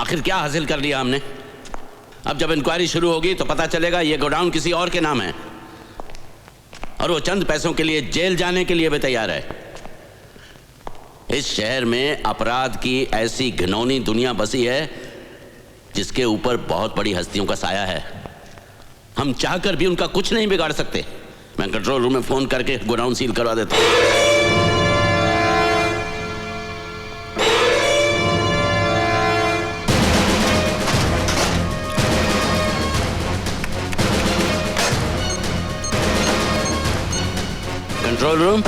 आखिर क्या हासिल कर लिया हमने? अब जब इंक्वायरी शुरू होगी तो पता चलेगा ये गोडाउन किसी और के नाम है और वो चंद पैसों के लिए जेल जाने के लिए भी तैयार है। इस शहर में अपराध की ऐसी घिनौनी दुनिया बसी है जिसके ऊपर बहुत बड़ी हस्तियों का साया है। हम चाहकर भी उनका कुछ नहीं बिगाड़ सकते। मैं कंट्रोल रूम में फोन करके गोडाउन सील करवा देता हूं। कंट्रोल रूम,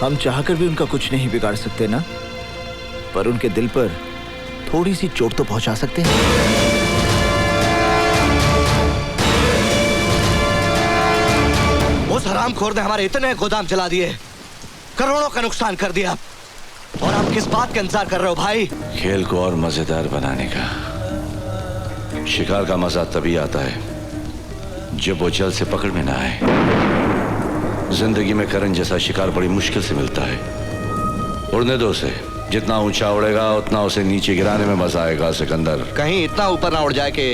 हम चाहकर भी उनका कुछ नहीं बिगाड़ सकते ना, पर उनके दिल पर थोड़ी सी चोट तो पहुंचा सकते हैं। उस हरामखोर ने हमारे इतने गोदाम जला दिए, करोड़ों का नुकसान कर दिया, और आप किस बात का इंतजार कर रहे हो भाई? खेल को और मजेदार बनाने का। शिकार का मजा तभी आता है जब वो जल से पकड़ में ना आए। जिंदगी में करण जैसा शिकार बड़ी मुश्किल से मिलता है। उड़ने दो उसे, जितना ऊंचा उड़ेगा उतना उसे नीचे गिराने में मजा आएगा सिकंदर। कहीं इतना ऊपर ना उड़ जाए कि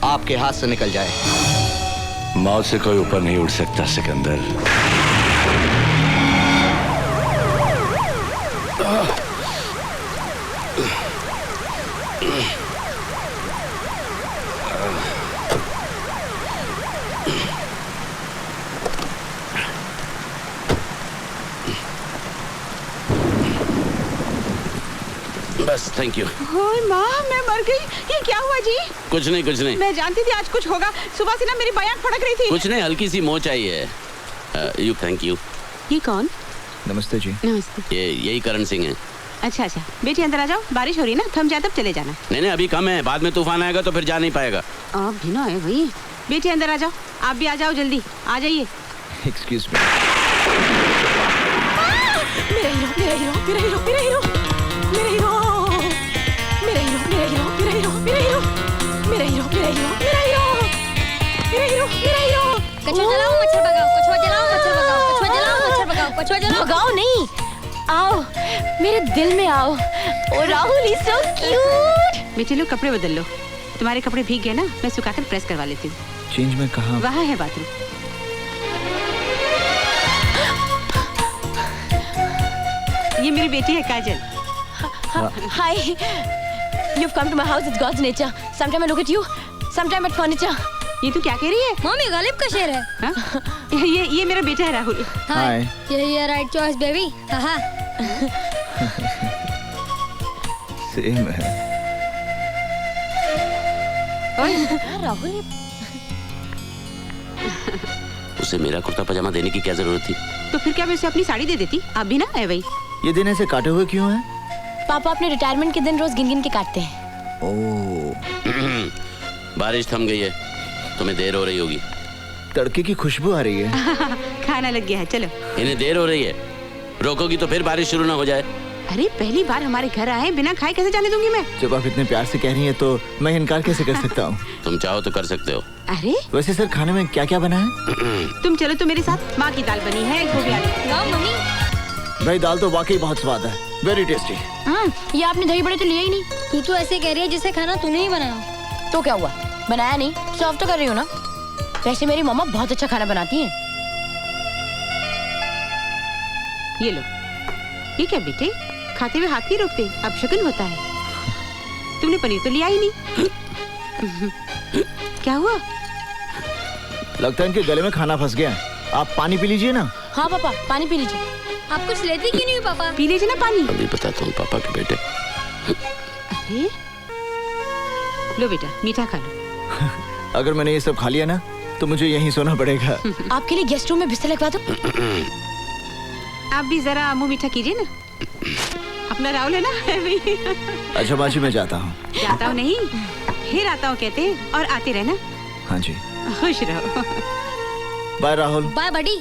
आपके हाथ से निकल जाए। मौत से कोई ऊपर नहीं उड़ सकता सिकंदर। बस, थैंक यू। ओए माँ, मैं मर गई। ये क्या हुआ जी? कुछ नहीं, कुछ नहीं। मैं जानती थी आज कुछ होगा। सुबह से ना मेरी बयान फड़क रही थी। कुछ नहीं, हल्की सी मोच आई है। You thank you. ये कौन? नमस्ते जी। नमस्ते। यही करण सिंह है। अच्छा अच्छा, बेटी अंदर आ जाओ। बारिश हो रही है ना, थम जाए तब चले जाना। नहीं, अभी कम है, बाद में तूफान आएगा तो फिर जा नहीं पाएगा। आप भी ना है भाई। बेटी अंदर आ जाओ। आप भी आ जाओ, जल्दी आ जाइए। Excuse me. मेरा हीरो, मेरा हीरो, मेरा हीरो, मेरा हीरो, मेरा हीरो, मेरा हीरो, मेरा हीरो, मेरा हीरो, मेरा हीरो, मेरा हीरो, मेरा हीरो, मेरा हीरो, मेरा हीरो, मेरा हीरो। कछुआ जलाओ, मच्छर भगाओ, कछुआ जलाओ, मच्छर भगाओ, कछुआ जलाओ, मच्छर भगाओ, कछुआ जलाओ। भगाओ नहीं, आओ मेरे दिल में आओ। ओ राहुल इज सो क्यूट। बेटे लो, कपड़े बदल लो। तुम्हारे कपड़े भीग गए ना, मैं सुखाकर प्रेस करवा लेती हूँ। चेंज में कहाँ? वहाँ है बाथरूम। ये मेरी बेटी है काजल। Hi, you've come to my house. It's God's nature. Sometime I look at you, sometime at furniture. ये तू क्या कह रही है? मम्मी गालिब का शेर है। हाँ? ये मेरा बेटा है राहुल। हाय। ये राइट चॉइस बेबी। हाँ। सेम है। राहुल, उसे मेरा कुर्ता पजामा देने की क्या जरूरत थी? तो फिर क्या मैं उसे अपनी साड़ी दे देती? आप भी ना है भाई। ये दिन ऐसे काटे हुए क्यों हैं? पापा अपने रिटायरमेंट के दिन रोज गिन गिन के काटते हैं। ओह। बारिश थम गई है, तुम्हें देर हो रही होगी। तड़के की खुशबू आ रही है। खाना लग गया है, चलो। इन्हें देर हो रही है, रोकोगी तो फिर बारिश शुरू ना हो जाए। अरे पहली बार हमारे घर आए, बिना खाए कैसे जाने दूंगी मैं? जब आप इतने प्यार से कह रही हैं तो मैं इनकार कैसे कर सकता हूँ? तुम चाहो तो कर सकते हो। अरे वैसे सर, खाने में क्या क्या बना है? तुम चलो तो मेरे साथ। माँ की दाल बनी है, गोभी आलू। गाओ मम्मी। भाई दाल तो वाकई बहुत स्वाद है, वेरी टेस्टी। ये आपने दही बड़े तो लिए ही नहीं। तू तो ऐसे कह रही है जिसे खाना तूने ही बनाया। तो क्या हुआ, बनाया नहीं, सर्व तो कर रही हूँ ना। वैसे मेरी मम्मा बहुत अच्छा खाना बनाती हैं। ये लो। ये क्या बेटे, खाते हुए हाथ नहीं रोकते, अब शगुन होता है। तुमने पनीर तो लिया ही नहीं। क्या हुआ? लगता है इनके गले में खाना फंस गया। आप पानी पी लीजिए ना। हाँ पापा, पानी पी लीजिए। आप कुछ लेती क्यों नहीं हो पापा? पी लीजिए ना पानी। अभी बताता हूँ पापा के बेटे। अरे लो बेटा, मीठा खा लो। अगर मैंने ये सब खा लिया ना तो मुझे यहीं सोना पड़ेगा। आपके लिए गेस्ट रूम में बिस्तर लगवा दूं? आप भी जरा मुंह मीठा कीजिए ना। अब अपना राहुल है ना भी। अच्छा बाजी मैं जाता हूँ। जाता हूँ नहीं, फिर आता हूँ कहते हैं, और आते रहना। हाँ जी। खुश रहो। बाय राहुल। Bye buddy.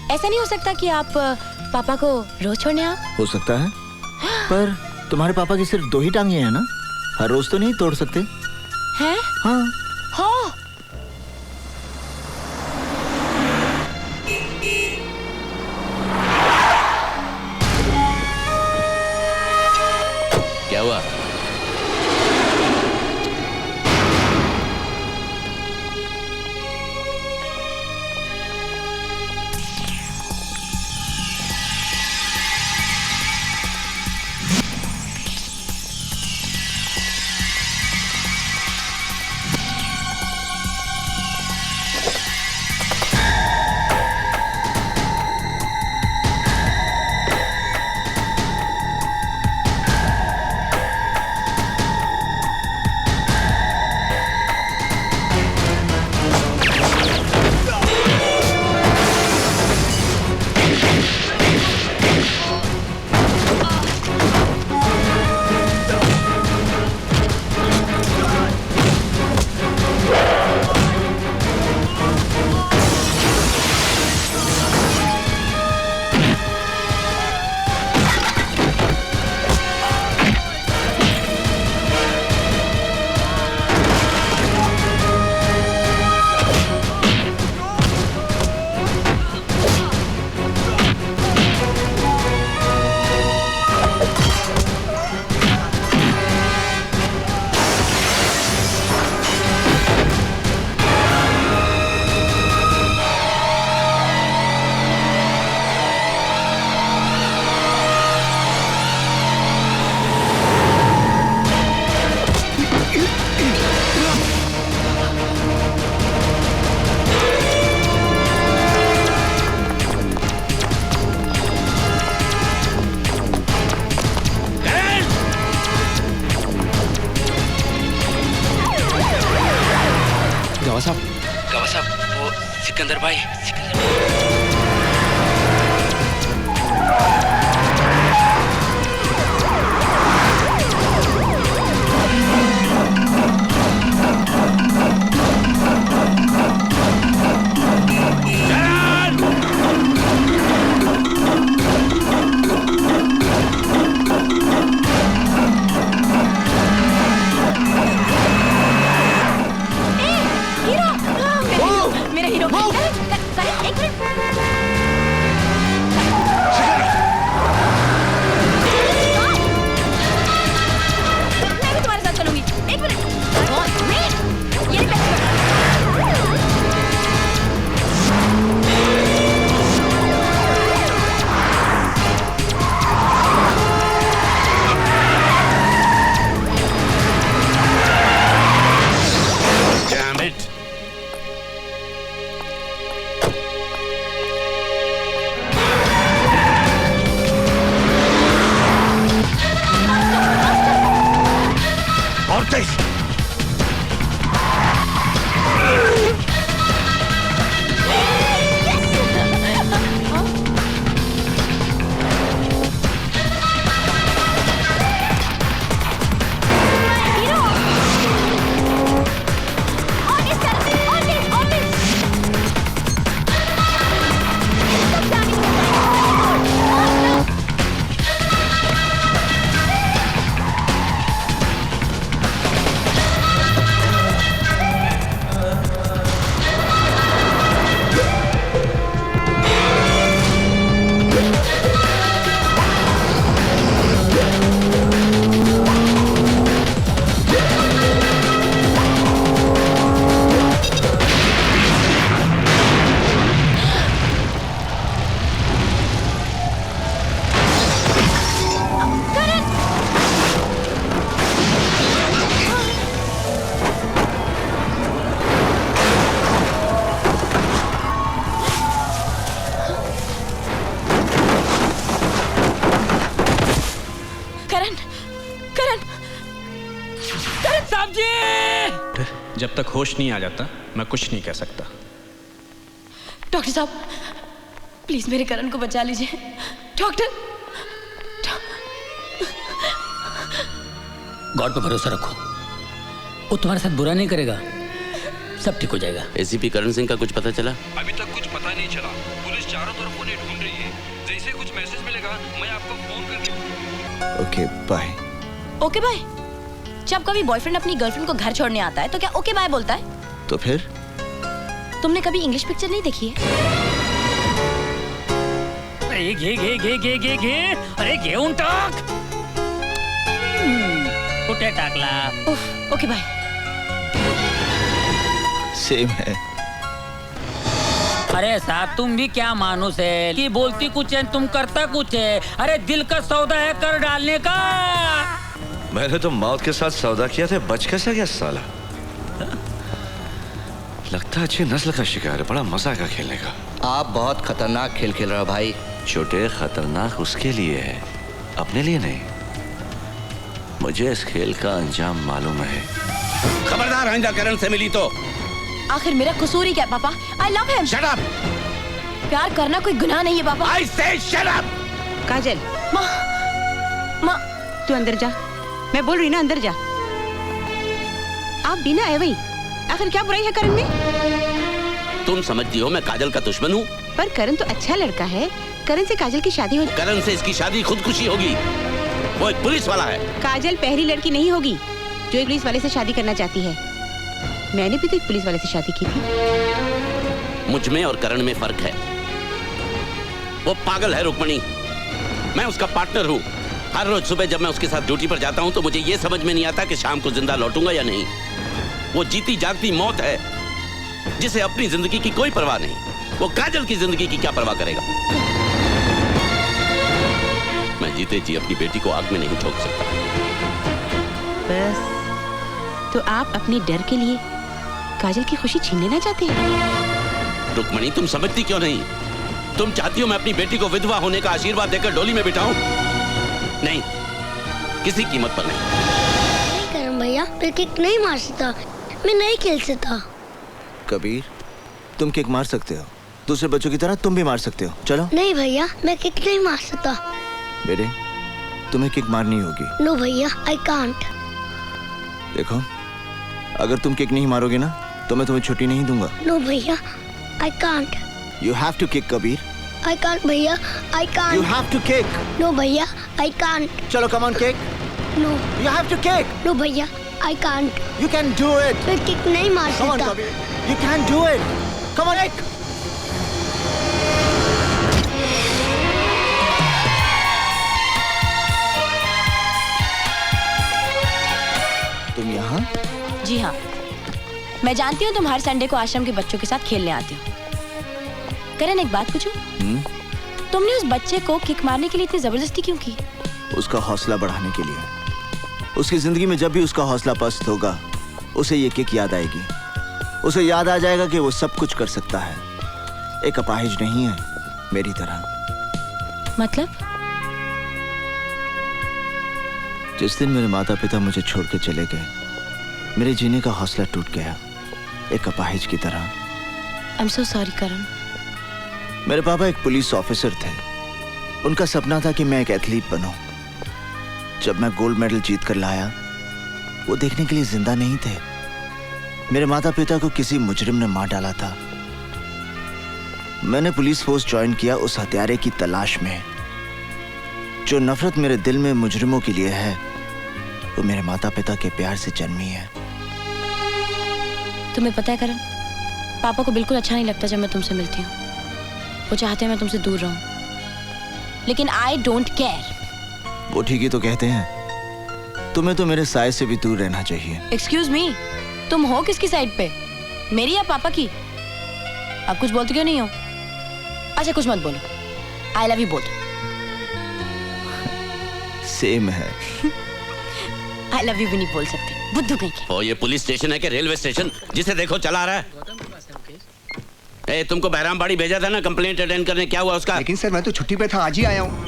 ऐसा नहीं हो सकता कि आप पापा को रोज छोड़ने आओ? हो सकता है, पर तुम्हारे पापा की सिर्फ 2 ही टांगे हैं ना, हर रोज तो नहीं तोड़ सकते। हैं? हाँ। हाँ। क्या हुआ? गवा साहब वो सिकंदर भाई। जब तक होश नहीं आ जाता मैं कुछ नहीं कह सकता। डॉक्टर साहब प्लीज मेरे करण को बचा लीजिए। डॉक्टर गॉड पे भरोसा रखो, वो तुम्हारे साथ बुरा नहीं करेगा, सब ठीक हो जाएगा। एसीपी करण सिंह का कुछ पता चला? अभी तक कुछ पता नहीं चला। पुलिस चारों तरफ उन्हें ढूंढ रही है। जैसे कुछ मैसेज मिलेगा मैं आपको फोन करके। Okay bye. Okay bye? जब कभी बॉयफ्रेंड अपनी गर्लफ्रेंड को घर छोड़ने आता है तो क्या ओके बाय बोलता है? तो फिर तुमने कभी इंग्लिश पिक्चर नहीं देखी है? अरे घे अरे घेऊन टाक। कुठे टाकला? उफ, ओके बाय। सेम है। अरे साहब तुम भी क्या मानुस है कि बोलती कुछ है तुम करता कुछ है। अरे दिल का सौदा है कर डालने का। मैंने तो मौत के साथ सौदा किया था, बच कैसे गया साला? लगता अच्छी नस्ल का शिकार है, बड़ा मजा आएगा खेलने का। आप बहुत खतरनाक खेल खेल रहे हो भाई। छोटे खतरनाक उसके लिए है, अपने लिए नहीं। मुझे इस खेल का अंजाम मालूम है। खबरदार आइंदा करण से मिली तो। आखिर मेरा कसूर ही क्या है पापा? I love him. Shut up. प्यार करना कोई गुनाह नहीं है पापा। आई से शट अप। काजल माँ तू अंदर जा, मैं बोल रही ना अंदर जा। आप बिना आए वही, आखिर क्या बुराई है करण में? तुम समझती हो मैं काजल का दुश्मन हूँ? पर करण तो अच्छा लड़का है, करण से काजल की शादी हो। करण से इसकी शादी खुदकुशी होगी, वो एक पुलिस वाला है। काजल पहली लड़की नहीं होगी जो एक पुलिस वाले से शादी करना चाहती है। मैंने भी तो एक पुलिस वाले से शादी की थी। मुझ में और करण में फर्क है। वो पागल है रुक्मणी, मैं उसका पार्टनर हूँ। हर रोज सुबह जब मैं उसके साथ ड्यूटी पर जाता हूँ तो मुझे ये समझ में नहीं आता कि शाम को जिंदा लौटूंगा या नहीं। वो जीती जागती मौत है जिसे अपनी जिंदगी की कोई परवाह नहीं। वो काजल की जिंदगी की क्या परवाह करेगा? मैं जीते जी अपनी बेटी को आग में नहीं ठोक सकता। बस तो आप अपने डर के लिए काजल की खुशी छीनना ना चाहते हैं? रुक्मणी तुम समझती क्यों नहीं? तुम चाहती हो मैं अपनी बेटी को विधवा होने का आशीर्वाद देकर डोली में बिठाऊं? नहीं, किसी कीमत पर नहीं। नहीं करण भैया, मैं किक नहीं मार सकता, मैं नहीं खेल सकता। कबीर तुम किक मार सकते हो, दूसरे बच्चों की तरह तुम भी मार सकते हो। चलो। नहीं भैया, मैं किक नहीं मार सकता। बेटे तुम्हें किक मारनी होगी। नो भैया, आई कांट। देखो अगर तुम किक नहीं मारोगे ना तो मैं तुम्हें छुट्टी नहीं दूंगा। नो भैया, I can't. You have to kick Kabir. I can't भैया, I can't. You have to kick. No भैया, आई कांट। चलो come on kick. No, you have to kick. No भैया, I can't. You can do it. मैं kick नहीं मार come on सकता। Kabir, you can do it. Come on kick. तुम यहाँ? जी हाँ, मैं जानती हूँ तुम हर संडे को आश्रम के बच्चों के साथ खेलने आते हो। करण एक बात पूछूं? तुमने उस बच्चे को किक मारने के लिए इतनी जबरदस्ती क्यों की? उसका हौसला बढ़ाने के लिए। उसकी जिंदगी में जब भी उसका हौसला पस्त होगा उसे ये किक याद आएगी। उसे याद आ जाएगा कि वो सब कुछ कर सकता है, एक अपाहिज नहीं है मेरी तरह। मतलब? जिस दिन मेरे माता पिता मुझे छोड़ के चले गए मेरे जीने का हौसला टूट गया, एक अपाहिज की तरह। आई एम सो सॉरी करण। मेरे पापा एक पुलिस ऑफिसर थे। उनका सपना था कि मैं एक एथलीट बनूं। जब मैं गोल्ड मेडल जीत कर लाया वो देखने के लिए जिंदा नहीं थे। मेरे माता पिता को किसी मुजरिम ने मार डाला था। मैंने पुलिस फोर्स ज्वाइन किया उस हत्यारे की तलाश में। जो नफरत मेरे दिल में मुजरिमों के लिए है वो मेरे माता पिता के प्यार से जन्मी है। तुम्हें पता है करण, पापा को बिल्कुल अच्छा नहीं लगता जब मैं तुमसे मिलती हूँ। वो चाहते हैं मैं तुमसे दूर रहूं, लेकिन आई डोंट केयर। वो ठीक ही तो कहते हैं। तुम्हें तो मेरे साय से भी दूर रहना चाहिए। एक्सक्यूज मी, तुम हो किसकी साइड पे, मेरी या पापा की? आप कुछ बोलते क्यों नहीं हो? अच्छा कुछ मत बोलो, I love you both. Same है। आई लव यू भी नहीं बोल सकते, बुद्धू कहीं के। ओ ये पुलिस स्टेशन है कि रेलवे स्टेशन? जिसे देखो चला रहा है। ए, तुमको बहरामबाड़ी भेजा था ना कंप्लेंट अटेंड करने, क्या हुआ उसका? लेकिन सर मैं तो छुट्टी पे था, आज ही आया हूँ।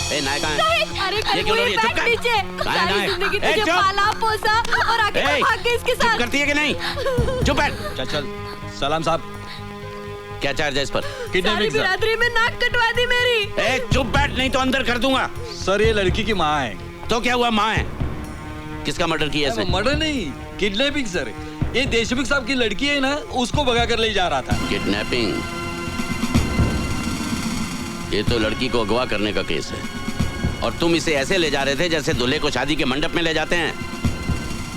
ए नायका है। अरे ये क्यों रोई है? चुप कर। सारी जिंदगी तुझे पाला पोसा और आगे भाग के इसके साथ। चुप करती है कि नहीं? चुप बैठ। चल चल। सलाम साहब, क्या चार्ज है इस पर? सारी बिरादरी में नाक कटवा दी मेरी। ए, चुप बैठ, नहीं तो अंदर कर दूंगा। सर ये लड़की की माँ है। तो क्या हुआ, माँ है? किसका मर्डर किया इसने? मर्डर नहीं, किडनैपिंग सर। ये देशमुख साहब की लड़की है ना, उसको भगा कर ले जा रहा था। किडनैपिंग? ये तो लड़की को अगवा करने का केस है, और तुम इसे ऐसे ले जा रहे थे जैसे दूल्हे को शादी के मंडप में ले जाते हैं।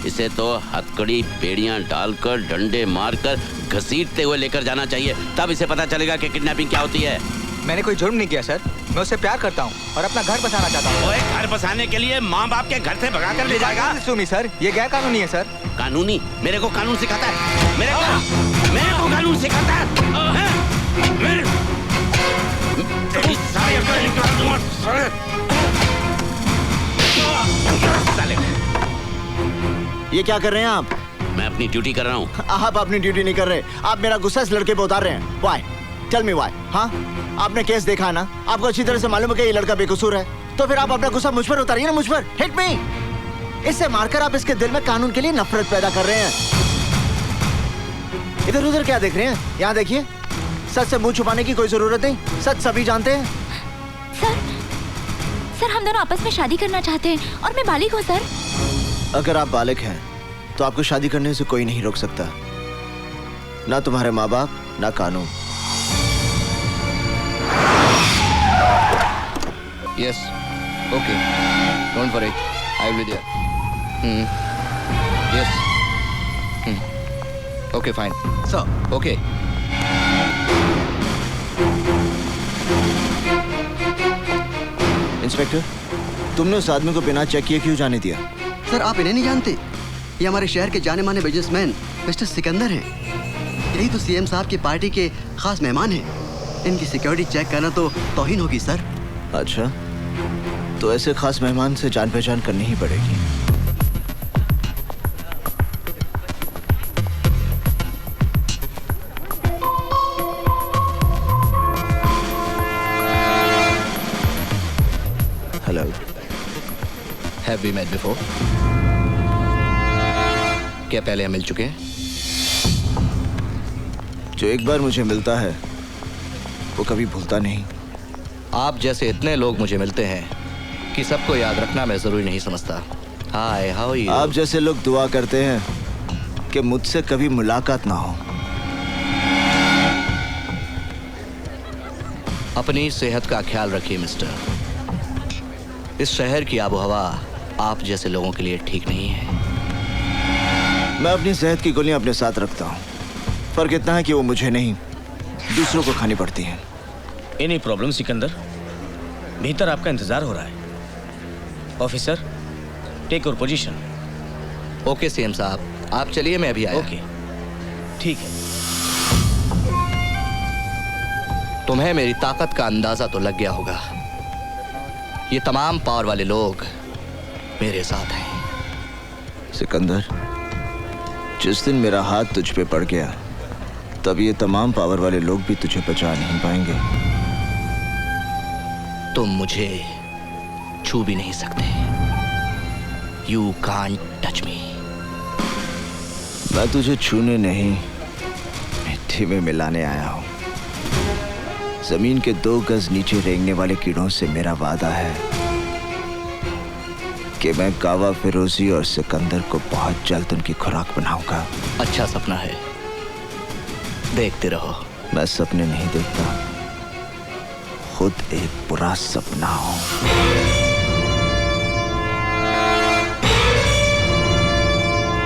इसे तो हथकड़ी बेड़ियां डालकर, डंडे मारकर, घसीटते हुए लेकर जाना चाहिए, तब इसे पता चलेगा कि किडनैपिंग क्या होती है। मैंने कोई जुर्म नहीं किया सर, मैं उससे प्यार करता हूँ और अपना घर बसाना चाहता हूँ। ओए, घर बसाने के लिए माँ बाप के घर से भगा कर ले जाएगा? सुमी सर, ये गैर कानूनी है सर। कानूनी? मेरे को कानून सिखाता है? मेरे को कानून सिखाता है? तेरी सारी अकल निकाल दूंगा साले। ये क्या कर रहे हैं आप? मैं अपनी ड्यूटी कर रहा हूँ। आप अपनी ड्यूटी नहीं कर रहे, आप मेरा गुस्सा इस लड़के पे उतार रहे हैं। Why? Tell me why? हाँ, आपने केस देखा है ना, आपको अच्छी तरह से मालूम है कि ये लड़का बेकसूर है, तो फिर आप अपना गुस्सा मुझ पर उतारिए ना, मुझ पर। Hit me! इससे मारकर आप इसके दिल में कानून के लिए नफरत पैदा कर रहे हैं। इधर उधर क्या देख रहे हैं? यहाँ देखिए, सच से मुंह छुपाने की कोई जरूरत नहीं, सच सभी जानते हैं। सर हम दोनों आपस में शादी करना चाहते हैं और मैं बालिग हूँ सर। अगर आप बालिग हैं तो आपको शादी करने से कोई नहीं रोक सकता, ना तुम्हारे माँ बाप, ना कानून। Yes. Okay. Don't worry. I will be there. Yes. Okay, fine. Sir. Okay. Inspector, तुमने उस आदमी को बिना चेक किए क्यों जाने दिया? सर आप इन्हें नहीं जानते, ये हमारे शहर के जाने माने बिजनेसमैन मिस्टर सिकंदर हैं। यही तो सीएम साहब की पार्टी के खास मेहमान हैं। इनकी सिक्योरिटी चेक करना तो तौहीन होगी सर। अच्छा, तो ऐसे खास मेहमान से जान पहचान करनी ही पड़ेगी। Hello. Have we met before? क्या पहले हम मिल चुके हैं? जो एक बार मुझे मिलता है वो कभी भूलता नहीं। आप जैसे इतने लोग मुझे मिलते हैं कि सबको याद रखना मैं जरूरी नहीं समझता। हाय, हाउ आर यू? आप जैसे लोग दुआ करते हैं कि मुझसे कभी मुलाकात ना हो। अपनी सेहत का ख्याल रखिए मिस्टर। इस शहर की आबोहवा आप जैसे लोगों के लिए ठीक नहीं है। मैं अपनी सेहत की गोलियां अपने साथ रखता हूँ, फर्क इतना है कि वो मुझे नहीं, दूसरों को खानी पड़ती हैं। Any problem Sikandar? भीतर आपका इंतजार हो रहा है। Officer, take your position. Okay CM साहब, आप चलिए, मैं अभी आया। ओके, ठीक है। तुम्हें मेरी ताकत का अंदाजा तो लग गया होगा। ये तमाम पावर वाले लोग मेरे साथ हैं। सिकंदर, जिस दिन मेरा हाथ तुझ पे पड़ गया, तब ये तमाम पावर वाले लोग भी तुझे बचा नहीं पाएंगे। तुम मुझे छू भी नहीं सकते। You can't touch me. मैं तुझे छूने नहीं, मिट्टी में मिलाने आया हूँ। जमीन के 2 गज नीचे रेंगने वाले कीड़ों से मेरा वादा है कि मैं कावा फिरोजी और सिकंदर को बहुत जल्द उनकी खुराक बनाऊंगा। अच्छा सपना है, देखते रहो। मैं सपने नहीं देखता, खुद एक बुरा सपना हूँ।